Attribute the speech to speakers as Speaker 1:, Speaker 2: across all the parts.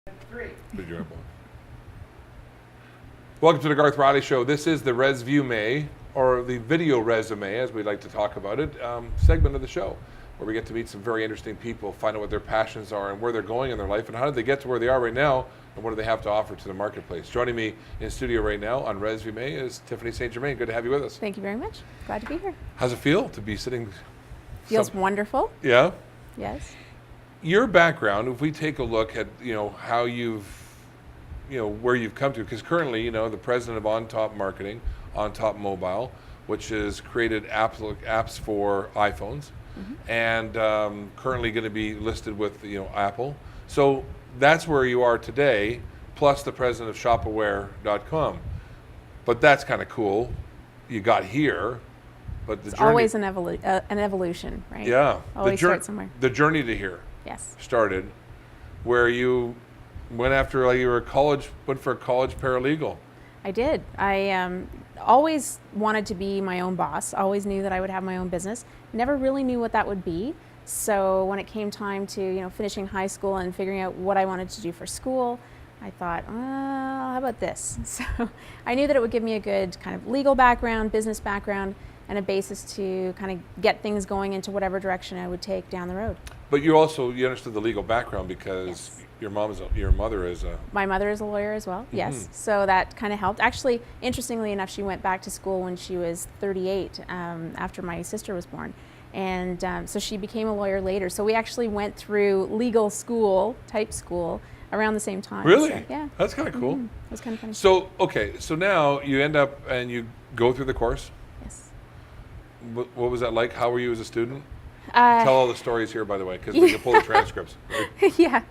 Speaker 1: Enjoyable. Welcome to the Garth Riley Show. This is the ResVIEWme, or the video resume, as we like to talk about it, segment of the show, where we get to meet some very interesting people, find out what their passions are and where they're going in their life, and how did they get to where they are right now, and what do they have to offer to the marketplace. Joining me in studio right now on ResVIEWme is Tiffany St Germain. Good to have you with us.
Speaker 2: Thank you very much. Glad to be here.
Speaker 1: How's it feel to be sitting?
Speaker 2: Feels wonderful.
Speaker 1: Yeah?
Speaker 2: Yes.
Speaker 1: Your background, if we take a look at, how you've, where you've come to, because currently, the president of On Top Marketing, On Top Mobile, which has created apps for iPhones, and currently going to be listed with, Apple. So that's where you are today, plus the president of shopaware.com. But that's kind of cool. You got here, but the
Speaker 2: It's
Speaker 1: journey,
Speaker 2: always an evolution, right?
Speaker 1: yeah,
Speaker 2: Always start somewhere.
Speaker 1: The journey to here.
Speaker 2: Yes.
Speaker 1: Started where you went after, you were went for a college paralegal.
Speaker 2: I did. I always wanted to be my own boss. Always knew that I would have my own business. Never really knew what that would be. So when it came time to, finishing high school and figuring out what I wanted to do for school, I thought, how about this? So I knew that it would give me a good kind of legal background, business background, and a basis to kind of get things going into whatever direction I would take down the road.
Speaker 1: But you understood the legal background because
Speaker 2: Yes.
Speaker 1: your mother is a...
Speaker 2: My mother is a lawyer as well, yes. So that kind of helped. Actually, interestingly enough, she went back to school when she was 38 after my sister was born. And so she became a lawyer later. So we actually went through legal school, type school, around the same time.
Speaker 1: Really?
Speaker 2: So, yeah.
Speaker 1: That's kind of cool.
Speaker 2: It was kind of funny.
Speaker 1: So, okay, so now you end up and you go through the course.
Speaker 2: Yes.
Speaker 1: What was that like? How were you as a student? Tell all the stories here, by the way, because we can pull the transcripts.
Speaker 2: Yeah.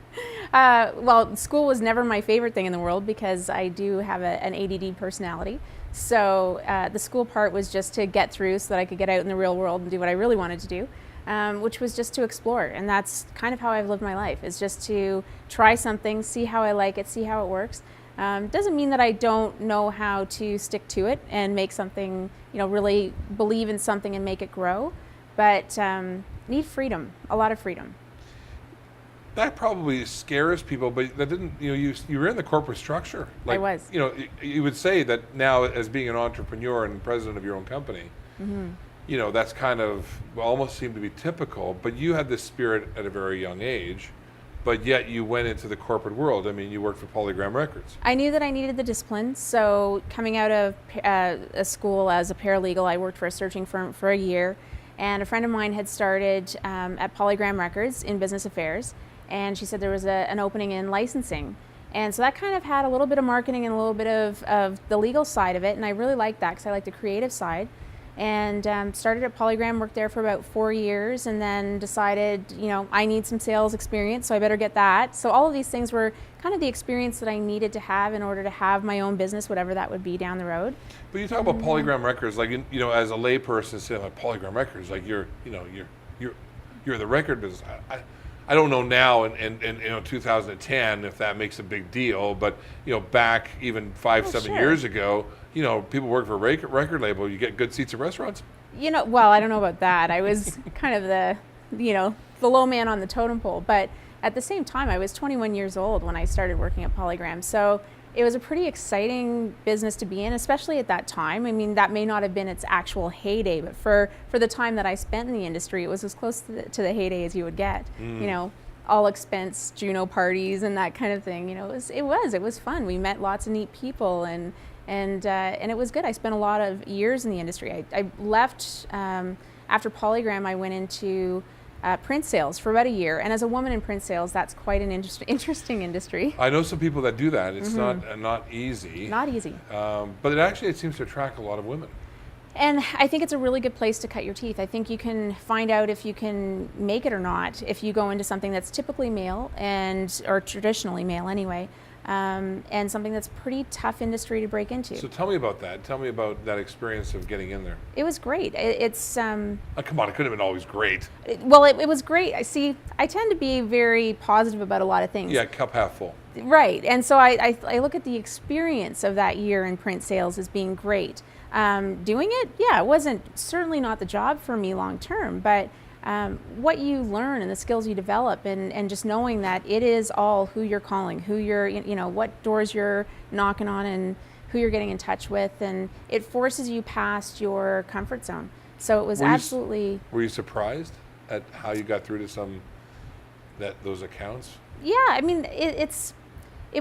Speaker 2: Well, school was never my favorite thing in the world because I do have an ADD personality. So the school part was just to get through so that I could get out in the real world and do what I really wanted to do, which was just to explore. And that's kind of how I've lived my life, is just to try something, see how I like it, see how it works. Doesn't mean that I don't know how to stick to it and make something, really believe in something and make it grow. But need freedom, a lot of freedom.
Speaker 1: That probably scares people, but that didn't, you were in the corporate structure.
Speaker 2: I was.
Speaker 1: You would say that now as being an entrepreneur and president of your own company, that's kind of almost seemed to be typical, but you had this spirit at a very young age, but yet you went into the corporate world. I mean, you worked for Polygram Records.
Speaker 2: I knew that I needed the discipline, so coming out of a school as a paralegal, I worked for a searching firm for a year, and a friend of mine had started at Polygram Records in business affairs, and she said there was an opening in licensing. And so that kind of had a little bit of marketing and a little bit of the legal side of it, and I really liked that because I like the creative side. And started at Polygram, worked there for about 4 years, and then decided, I need some sales experience, so I better get that. So all of these things were kind of the experience that I needed to have in order to have my own business, whatever that would be down the road.
Speaker 1: But you talk about Polygram Records, like, as a layperson saying, like, Polygram Records, like you're the record business. I don't know now in 2010 if that makes a big deal, but back even 5-7 years ago, people work for a record label. You get good seats at restaurants.
Speaker 2: Well, I don't know about that. I was kind of the low man on the totem pole, but at the same time, I was 21 years old when I started working at Polygram. So it was a pretty exciting business to be in, especially at that time. I mean, that may not have been its actual heyday, but for the time that I spent in the industry, it was as close to the heyday as you would get. All expense Juno parties and that kind of thing. It was fun. We met lots of neat people and it was good. I spent a lot of years in the industry. I left after Polygram. I went into print sales for about a year, and as a woman in print sales, that's quite an interesting industry.
Speaker 1: I know some people that do that. It's not easy.
Speaker 2: Not easy.
Speaker 1: But it seems to attract a lot of women.
Speaker 2: And I think it's a really good place to cut your teeth. I think you can find out if you can make it or not if you go into something that's typically male or traditionally male anyway, and something that's pretty tough industry to break into.
Speaker 1: So tell me about that. Tell me about that experience of getting in there.
Speaker 2: It was great. It's
Speaker 1: come on, it couldn't have been always great.
Speaker 2: It was great. I tend to be very positive about a lot of things.
Speaker 1: Yeah, cup half full.
Speaker 2: Right, and so I look at the experience of that year in print sales as being great. Doing it, yeah, it wasn't certainly not the job for me long term, but what you learn and the skills you develop, and just knowing that it is all who you're calling, who you're, what doors you're knocking on, and who you're getting in touch with, and it forces you past your comfort zone. So it was absolutely.
Speaker 1: Were you surprised at how you got through to those accounts?
Speaker 2: Yeah, I mean, it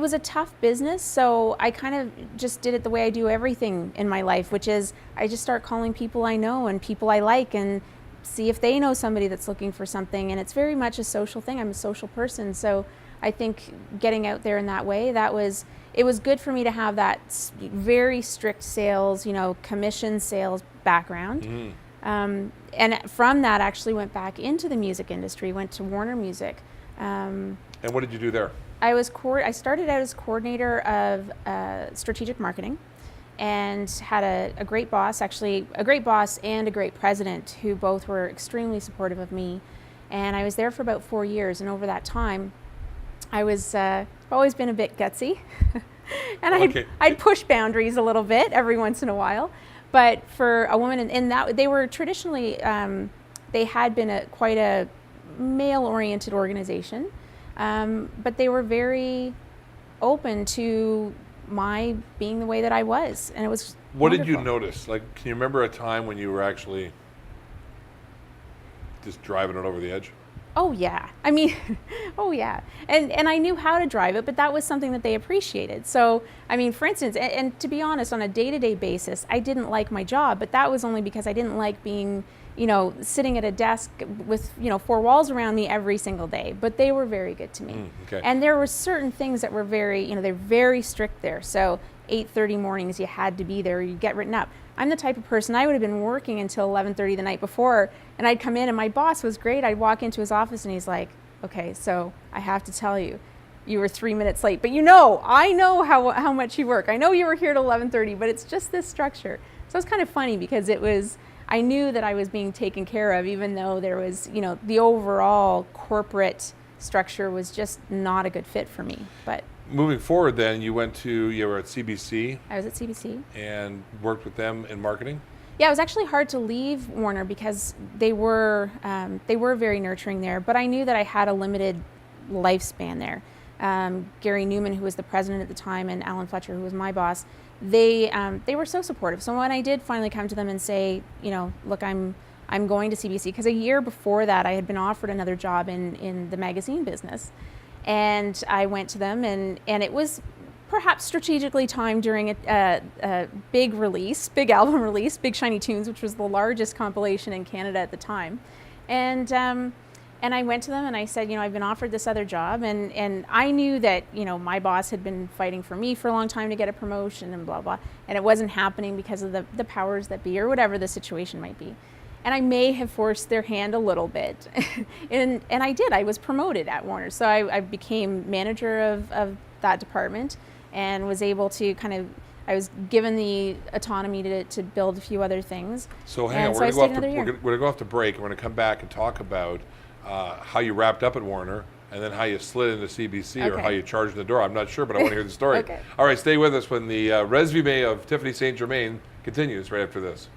Speaker 2: was a tough business, so I kind of just did it the way I do everything in my life, which is I just start calling people I know and people I like and see if they know somebody that's looking for something. And it's very much a social thing. I'm a social person, so I think getting out there in that way, it was good for me to have that very strict sales, commission sales background. Mm-hmm. And from that, actually went back into the music industry, went to Warner Music.
Speaker 1: And what did you do there?
Speaker 2: I started out as coordinator of strategic marketing, and had a great boss, actually a great boss and a great president, who both were extremely supportive of me. And I was there for about 4 years, and over that time, I was always been a bit gutsy, and I'd push boundaries a little bit every once in a while. But for a woman in that, they were traditionally, they had been quite a male-oriented organization, but they were very open to my being the way that I was, and it was wonderful.
Speaker 1: Did you notice? Like, can you remember a time when you were actually just driving it over the edge?
Speaker 2: Oh yeah, I mean, oh yeah, and I knew how to drive it, but that was something that they appreciated. So, I mean, for instance, and to be honest, on a day-to-day basis, I didn't like my job, but that was only because I didn't like being, sitting at a desk with, 4 walls around me every single day. But they were very good to me.
Speaker 1: Okay.
Speaker 2: And there were certain things that were very, they're very strict there. So 8:30 mornings, you had to be there, or you get written up. I'm the type of person, I would have been working until 11:30 the night before, and I'd come in, and my boss was great. I'd walk into his office, and he's like, okay, so I have to tell you, you were 3 minutes late, but I know how much you work. I know you were here at 11:30, but it's just this structure. So it's kind of funny, because I knew that I was being taken care of, even though there was, the overall corporate structure was just not a good fit for me. But
Speaker 1: moving forward, then you were at CBC.
Speaker 2: I was at CBC
Speaker 1: and worked with them in marketing.
Speaker 2: Yeah, it was actually hard to leave Warner, because they were very nurturing there, but I knew that I had a limited lifespan there. Gary Newman, who was the president at the time, and Alan Fletcher, who was my boss, they were so supportive. So when I did finally come to them and say, look, I'm going to CBC, because a year before that I had been offered another job in the magazine business, and I went to them, and it was perhaps strategically timed during a big album release, Big Shiny Tunes, which was the largest compilation in Canada at the time, and I went to them and I said, I've been offered this other job, and I knew that, my boss had been fighting for me for a long time to get a promotion and blah, blah, and it wasn't happening because of the powers that be, or whatever the situation might be. And I may have forced their hand a little bit, and I did. I was promoted at Warner, so I became manager of that department, and was able to I was given the autonomy to build a few other things.
Speaker 1: So hang on, we're going to go off to break. We're going to come back and talk about how you wrapped up at Warner, and then how you slid into CBC, or how you charged the door. I'm not sure, but I want to hear the story.
Speaker 2: Okay.
Speaker 1: All right, stay with us when the ResVIEWme of Tiffany St Germain continues right after this.